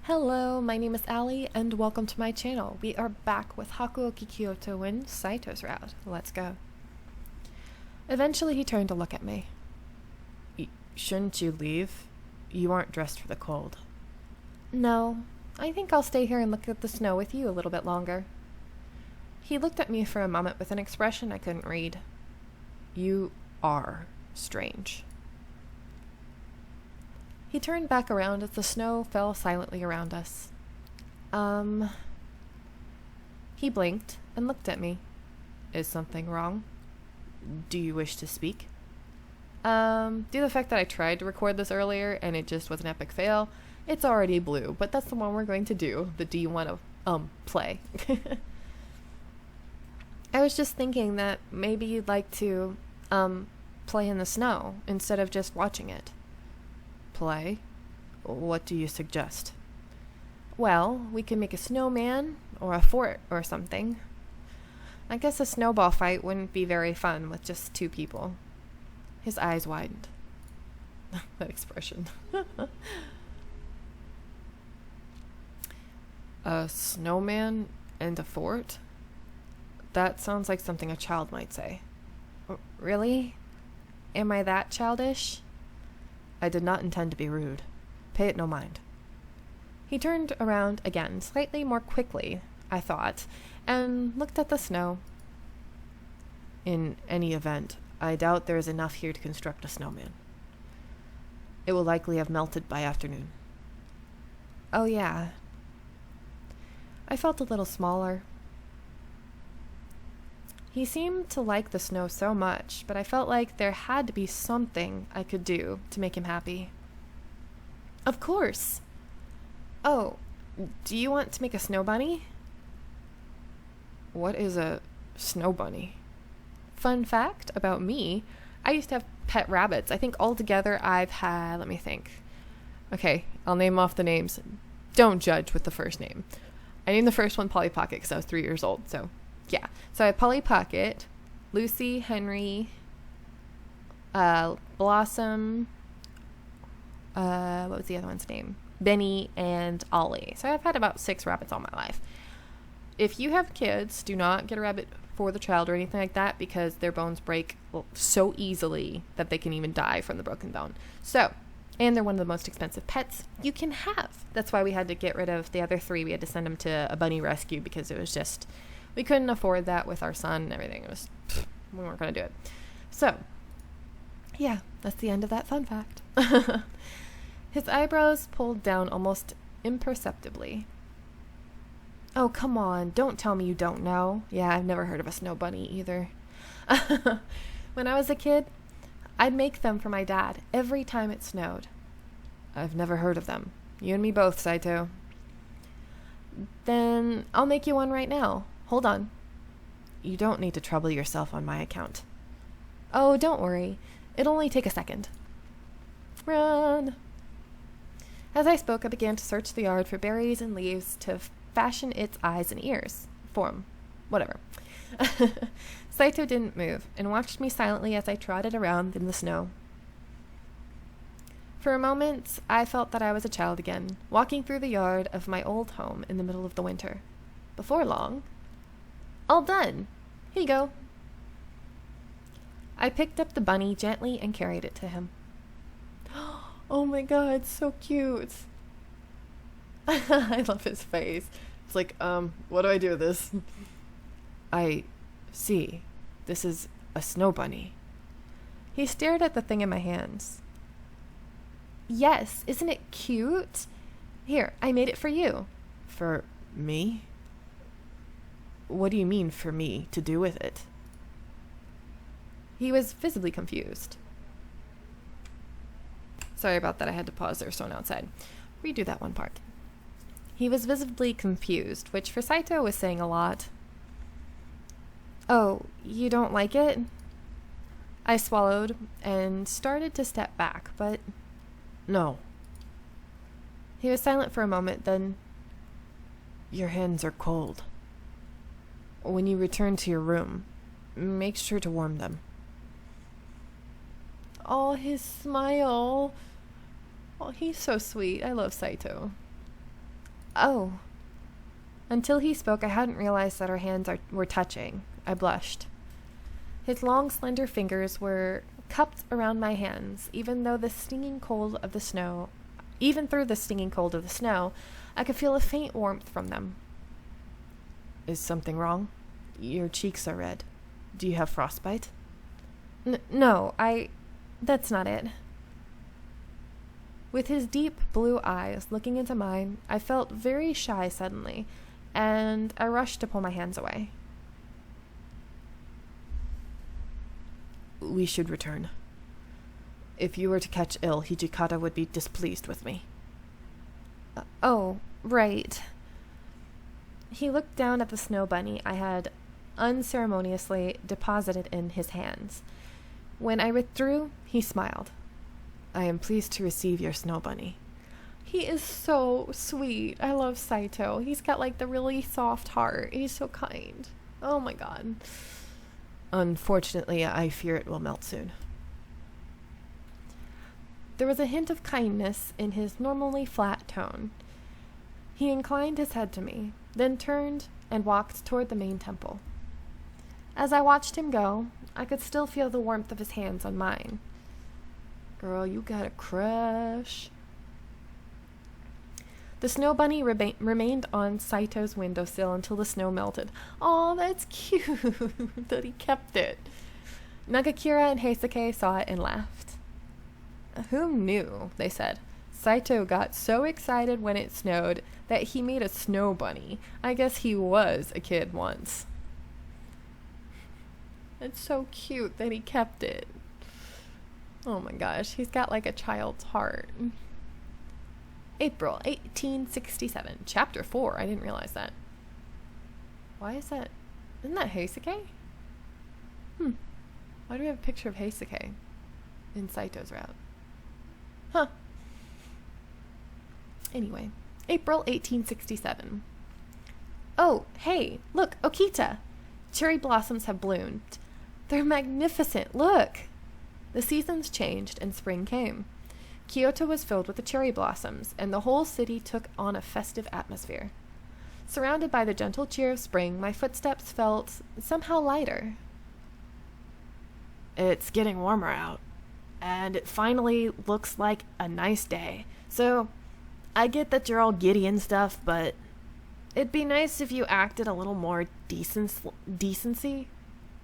Hello, my name is Ali, and welcome to my channel. We are back with Hakuoki, Kyoto, and Saito's route. Let's go. Eventually, he turned to look at me. Shouldn't you leave? You aren't dressed for the cold. No, I think I'll stay here and look at the snow with you a little bit longer. He looked at me for a moment with an expression I couldn't read. You are strange. He turned back around as the snow fell silently around us. He blinked and looked at me. Is something wrong? Do you wish to speak? Due to the fact that I tried to record this earlier and it just was an epic fail, it's already blue, but that's the one we're going to do. The do you want to, play? I was just thinking that maybe you'd like to, play in the snow instead of just watching it. Play? What do you suggest? Well, we can make a snowman or a fort or something. I guess a snowball fight wouldn't be very fun with just two people. His eyes widened. That expression. A snowman and a fort? That sounds like something a child might say. Really? Am I that childish? I did not intend to be rude. Pay it no mind. He turned around again, slightly more quickly, I thought, and looked at the snow. In any event, I doubt there is enough here to construct a snowman. It will likely have melted by afternoon. Oh, yeah. I felt a little smaller. He seemed to like the snow so much, but I felt like there had to be something I could do to make him happy. Of course. Oh, do you want to make a snow bunny? What is a snow bunny? Fun fact about me, I used to have pet rabbits. I think altogether I've had, let me think. Okay, I'll name off the names. Don't judge with the first name. I named the first one Polly Pocket because I was 3 years old, so yeah. So I had Polly Pocket, Lucy, Henry, Blossom, what was the other one's name? Benny, and Ollie. So I've had about 6 rabbits all my life. If you have kids, do not get a rabbit for the child or anything like that because their bones break so easily that they can even die from the broken bone. So, and they're one of the most expensive pets you can have. That's why we had to get rid of the other 3. We had to send them to a bunny rescue because it was just, we couldn't afford that with our son and everything. It was, we weren't going to do it. So, yeah, that's the end of that fun fact. His eyebrows pulled down almost imperceptibly. Oh, come on. Don't tell me you don't know. Yeah, I've never heard of a snow bunny either. When I was a kid, I'd make them for my dad every time it snowed. I've never heard of them. You and me both, Saito. Then I'll make you one right now. Hold on. You don't need to trouble yourself on my account. Oh, don't worry. It'll only take a second. Run! As I spoke, I began to search the yard for berries and leaves to fashion its eyes and ears. Form. Whatever. Saito didn't move and watched me silently as I trotted around in the snow. For a moment, I felt that I was a child again, walking through the yard of my old home in the middle of the winter. Before long, all done. Here you go. I picked up the bunny gently and carried it to him. Oh my god, so cute. I love his face. It's like, what do I do with this? I see. This is a snow bunny. He stared at the thing in my hands. Yes, isn't it cute? Here, I made it for you. For me? What do you mean for me to do with it? He was visibly confused. Sorry about that, I had to pause, there was someone outside. Redo that one part. He was visibly confused, which for Saito was saying a lot. Oh, you don't like it? I swallowed and started to step back, but... No. He was silent for a moment, then... Your hands are cold. When you return to your room, make sure to warm them. Oh, his smile. Oh, he's so sweet. I love Saito. Oh. Until he spoke, I hadn't realized that our hands were touching. I blushed. His long, slender fingers were cupped around my hands, even through the stinging cold of the snow, I could feel a faint warmth from them. Is something wrong? Your cheeks are red. Do you have frostbite? No, that's not it. With his deep blue eyes looking into mine, I felt very shy suddenly, and I rushed to pull my hands away. We should return. If you were to catch ill, Hijikata would be displeased with me. Oh, right. He looked down at the snow bunny I had unceremoniously deposited in his hands. When I withdrew, he smiled. I am pleased to receive your snow bunny. He is so sweet. I love Saito. He's got like the really soft heart. He's so kind. Oh my god. Unfortunately, I fear it will melt soon. There was a hint of kindness in his normally flat tone. He inclined his head to me, then turned and walked toward the main temple. As I watched him go, I could still feel the warmth of his hands on mine. Girl, you got a crush. The snow bunny remained on Saito's windowsill until the snow melted. Aw, that's cute that he kept it. Nagakira and Heisuke saw it and laughed. Who knew, they said. Saito got so excited when it snowed that he made a snow bunny. I guess he was a kid once. It's so cute that he kept it. Oh my gosh, he's got like a child's heart. April 1867, Chapter 4. I didn't realize that. Why is that? Isn't that Heisuke? Why do we have a picture of Heisuke in Saito's route? Huh. Anyway, April 1867. Oh, hey, look, Okita. Cherry blossoms have bloomed. They're magnificent, look. The seasons changed and spring came. Kyoto was filled with the cherry blossoms, and the whole city took on a festive atmosphere. Surrounded by the gentle cheer of spring, my footsteps felt somehow lighter. It's getting warmer out, and it finally looks like a nice day. So, I get that you're all giddy and stuff, but it'd be nice if you acted a little more decency.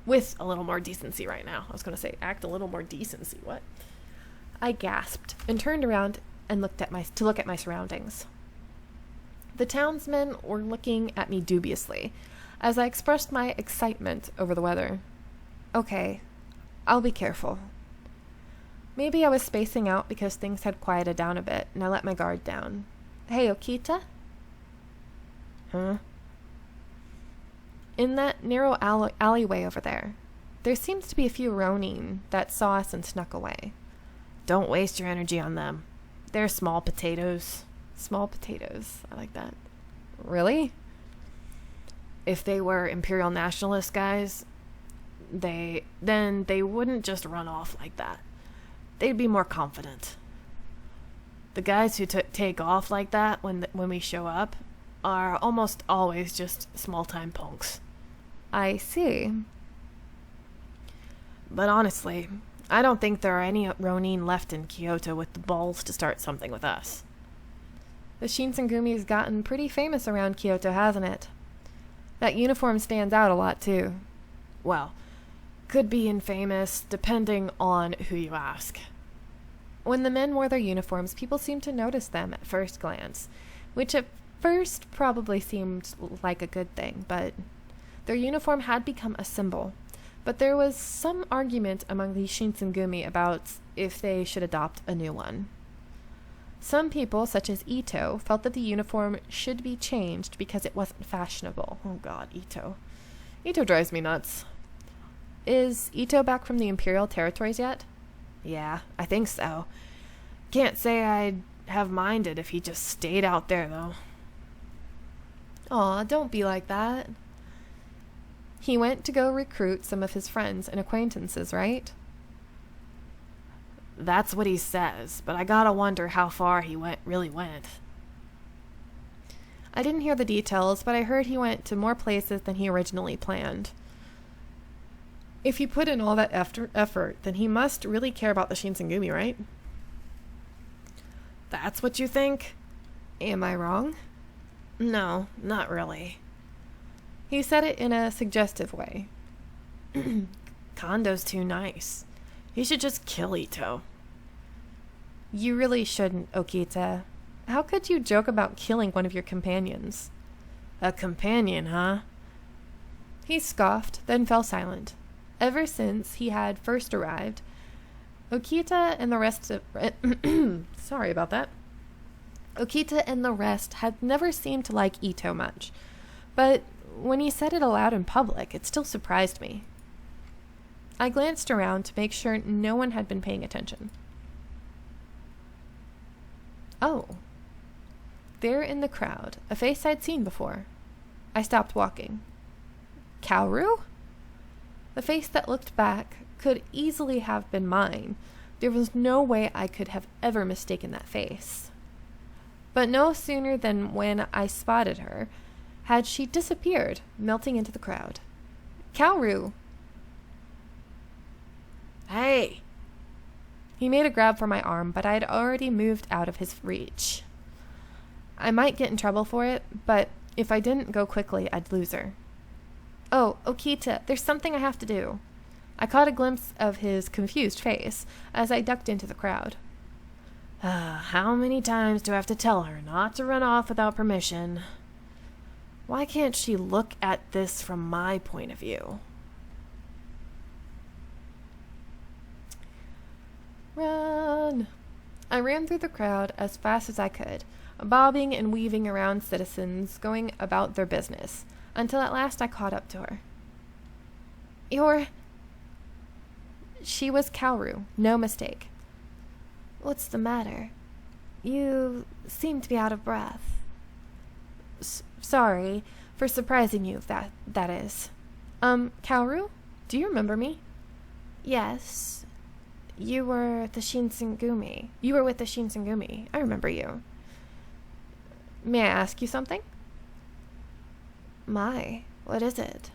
With a little more decency right now. I was going to say, act a little more decency. What? I gasped and turned around and looked at my surroundings. The townsmen were looking at me dubiously as I expressed my excitement over the weather. Okay, I'll be careful. Maybe I was spacing out because things had quieted down a bit, and I let my guard down. Hey, Okita? Huh? In that narrow alleyway over there seems to be a few Ronin that saw us and snuck away. Don't waste your energy on them. They're small potatoes. Small potatoes. I like that. Really? If they were Imperial Nationalist guys, then they wouldn't just run off like that. They'd be more confident. The guys who take off like that when we show up are almost always just small-time punks. I see. But honestly, I don't think there are any Ronin left in Kyoto with the balls to start something with us. The Shinsengumi's gotten pretty famous around Kyoto, hasn't it? That uniform stands out a lot, too. Well, could be infamous, depending on who you ask. When the men wore their uniforms, people seemed to notice them at first glance, which at first probably seemed like a good thing, but their uniform had become a symbol. But there was some argument among the Shinsengumi about if they should adopt a new one. Some people, such as Ito, felt that the uniform should be changed because it wasn't fashionable. Oh god, Ito. Ito drives me nuts. Is Ito back from the Imperial territories yet? Yeah, I think so. Can't say I'd have minded if he just stayed out there, though. Aw, don't be like that. He went to go recruit some of his friends and acquaintances, right? That's what he says, but I gotta wonder how far he really went. I didn't hear the details, but I heard he went to more places than he originally planned. If he put in all that effort, then he must really care about the Shinsengumi, right? That's what you think? Am I wrong? No, not really. He said it in a suggestive way. Kondo's too nice. He should just kill Ito. You really shouldn't, Okita. How could you joke about killing one of your companions? A companion, huh? He scoffed, then fell silent. Ever since he had first arrived, Okita and the rest of... sorry about that. Okita and the rest had never seemed to like Ito much, but when he said it aloud in public, it still surprised me. I glanced around to make sure no one had been paying attention. Oh. There in the crowd, a face I'd seen before. I stopped walking. Kaoru? The face that looked back could easily have been mine. There was no way I could have ever mistaken that face. But no sooner than when I spotted her had she disappeared, melting into the crowd. Kaoru! Hey! He made a grab for my arm, but I had already moved out of his reach. I might get in trouble for it, but if I didn't go quickly, I'd lose her. Oh, Okita, there's something I have to do. I caught a glimpse of his confused face as I ducked into the crowd. How many times do I have to tell her not to run off without permission? Why can't she look at this from my point of view? Run! I ran through the crowd as fast as I could, bobbing and weaving around citizens going about their business, until at last I caught up to her. She was Kaoru, no mistake. What's the matter? You seem to be out of breath. Sorry for surprising you, that is. Kaoru? Do you remember me? Yes. You were with the Shinsengumi. I remember you. May I ask you something? What is it?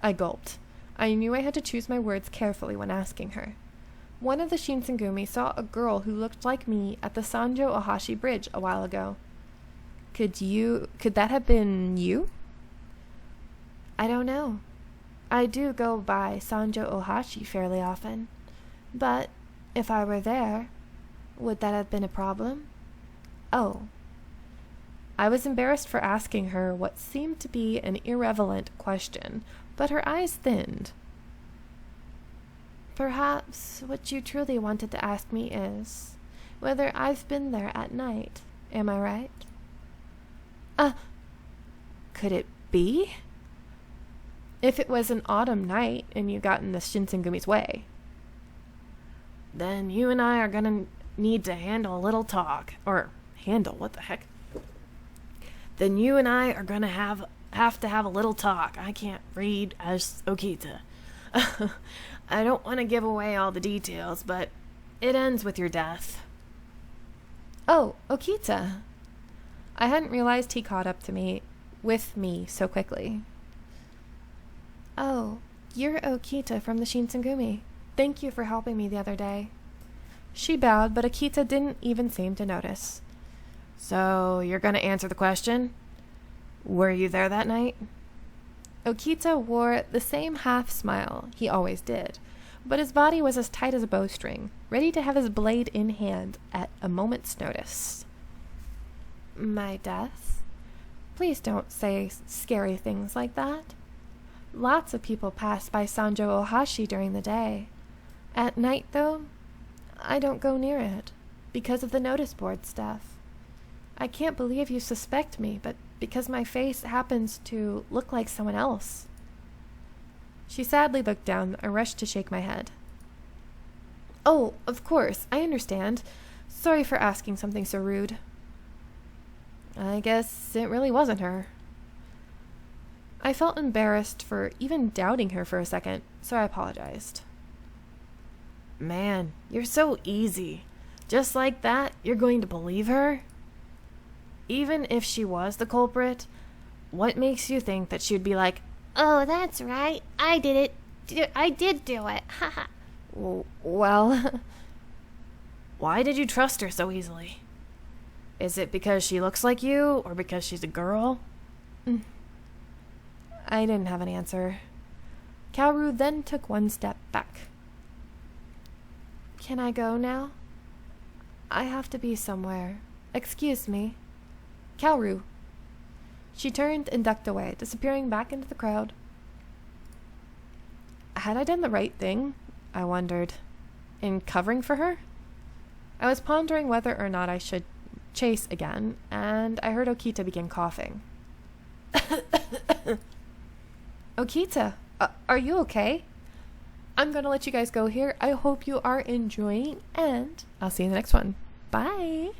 I gulped. I knew I had to choose my words carefully when asking her. One of the Shinsengumi saw a girl who looked like me at the Sanjo Ohashi Bridge a while ago. Could that have been you? I don't know. I do go by Sanjo Ohashi fairly often. But if I were there, would that have been a problem? Oh. I was embarrassed for asking her what seemed to be an irrelevant question, but her eyes thinned. Perhaps what you truly wanted to ask me is whether I've been there at night. Am I right? Could it be? If it was an autumn night and you got in the Shinsengumi's way. Then you and I are gonna need to handle a little talk. What the heck? Then you and I are gonna have to have a little talk. I can't read as Okita. I don't want to give away all the details, but it ends with your death. Oh, Okita. I hadn't realized he caught up to with me so quickly. Oh, you're Okita from the Shinsengumi. Thank you for helping me the other day. She bowed, but Okita didn't even seem to notice. So, you're going to answer the question? Were you there that night? Okita wore the same half smile he always did, but his body was as tight as a bowstring, ready to have his blade in hand at a moment's notice. My death? Please don't say scary things like that. Lots of people pass by Sanjo Ohashi during the day. At night, though, I don't go near it, because of the notice board stuff. I can't believe you suspect me, but because my face happens to look like someone else. She sadly looked down. I rushed to shake my head. Oh, of course, I understand. Sorry for asking something so rude. I guess it really wasn't her. I felt embarrassed for even doubting her for a second, so I apologized. Man, you're so easy. Just like that, you're going to believe her? Even if she was the culprit, what makes you think that she'd be like, Oh, that's right. I did it. I did do it. Haha. well, why did you trust her so easily? Is it because she looks like you, or because she's a girl? I didn't have an answer. Kaoru then took one step back. Can I go now? I have to be somewhere. Excuse me. Kaoru. She turned and ducked away, disappearing back into the crowd. Had I done the right thing, I wondered, in covering for her? I was pondering whether or not I should chase again, and I heard Okita begin coughing. Okita, are you okay? I'm going to let you guys go here. I hope you are enjoying, and I'll see you in the next one. Bye!